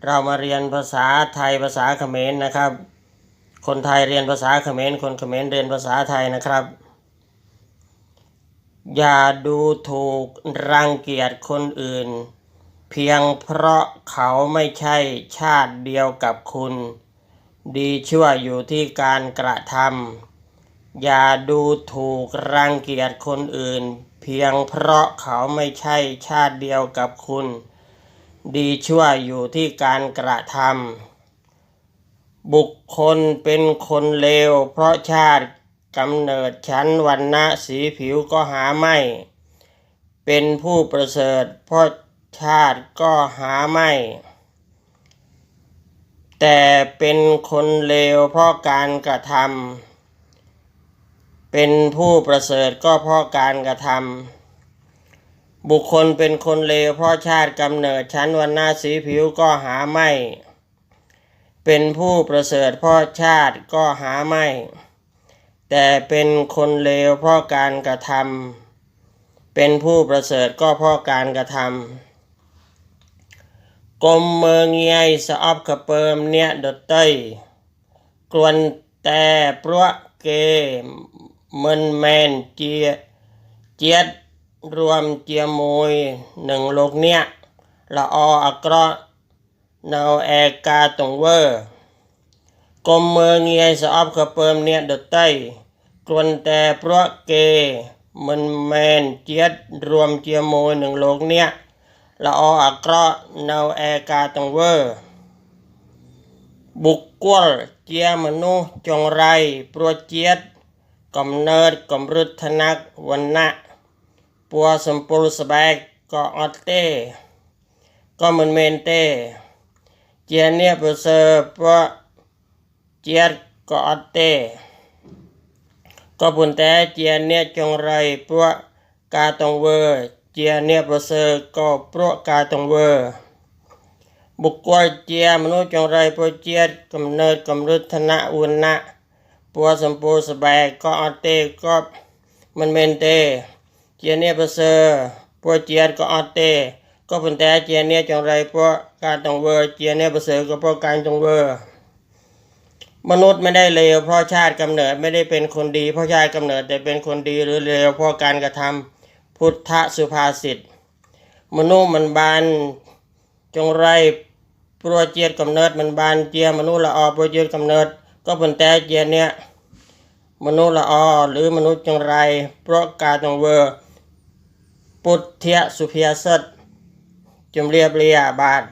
เรามาเรียนภาษาไทยภาษาเขมรนะครับคนไทยเรียนภาษาเขมรคนเขมรเรียนภาษาไทยนะครับอย่าดูถูกรังเกียจคนอื่นเพียงเพราะเขาไม่ใช่ชาติเดียวกับคุณดีชั่วอยู่ที่การกระทำอย่าดูถูกรังเกียจคนอื่นเพียงเพราะเขาไม่ใช่ชาติเดียวกับคุณดีชั่วอยู่ที่การกระทำบุคคลเป็นคนเลวเพราะชาติกำเนิดชั้นวรรณะสีผิวก็หาไม่เป็นผู้ประเสริฐเพราะชาติก็หาไม่แต่เป็นคนเลวเพราะการกระทำเป็นผู้ประเสริฐก็เพราะการกระทำบุคคลเป็นคนเลวเพราะชาติกำเนิดชั้นวรรณะสีผิวก็หาไม่เป็นผู้ประเสริฐเพราะชาติก็หาไม่แต่เป็นคนเลวเพราะการกระทำเป็นผู้ประเสริฐก็เพราะการกระทำกลมเมืองใหญ่สะอบกระเปิมเนี่ยดดเต้ยกวนแต่ปลวกเกมันแมนเจียดรวมเจียมวยหนึ่งโลกเนี่ยละออักระนาวแอกาตงเวอร์กลมเมืองใหญ่สะอบกระเปิมเนี่ยดดเต้ยกวนแต่ปลวกเกมันแมนเจียดรวมเจียมวยหนึ่งโลกเนี่ยละออักระนาวแอกาตงเวอร์บุคคลเจียมนุษย์จงไรโปรเจียดกำเนิดกำรุธนักวันนะปัวสมปูสบายก็อดเต้ก็มันเมนเต้เจียเนี่ยประเสริฐปัวเจียดก็อดเต้ก็ปุ่นแต่เจียเนี่ยจงไรปัวกาตงเวอเจียเนี่ยประเสริฐก็ปัวกาตงเวอบุคคลเจียมนุษย์จงไรปัวเจียดกำเนิดกำรุธนะวันนะปัวสมปูสบายก็อดเต้ก็มันเมนเต้เจียเนี่ยประเสริฐปัวเจียดก็อดเต้ก็ปุ่นแต่เจียเนี่ยจงไรปัวกาตงเวอเจียเนี่ยประเสริฐก็ปัวการตงเวอมนุษย์ไม่ได้เลวเพราะชาติกำเนิดไม่ได้เป็นคนดีเพราะชาติกำเนิดแต่เป็นคนดีหรือเลวเพราะการกระทำพุทธสุภาษิตมนุษย์มันบานจงไรโปรเจียดกำเนิดมันบานเจียมนุษย์ละอโปรเจียดกำเนิดก็เป็นแต่เจียเนี่ยมนุษย์ละอหรือมนุษย์จงไรเพราะการตงเวอปุถเทสุภียสัตจมเรียบเรียบาท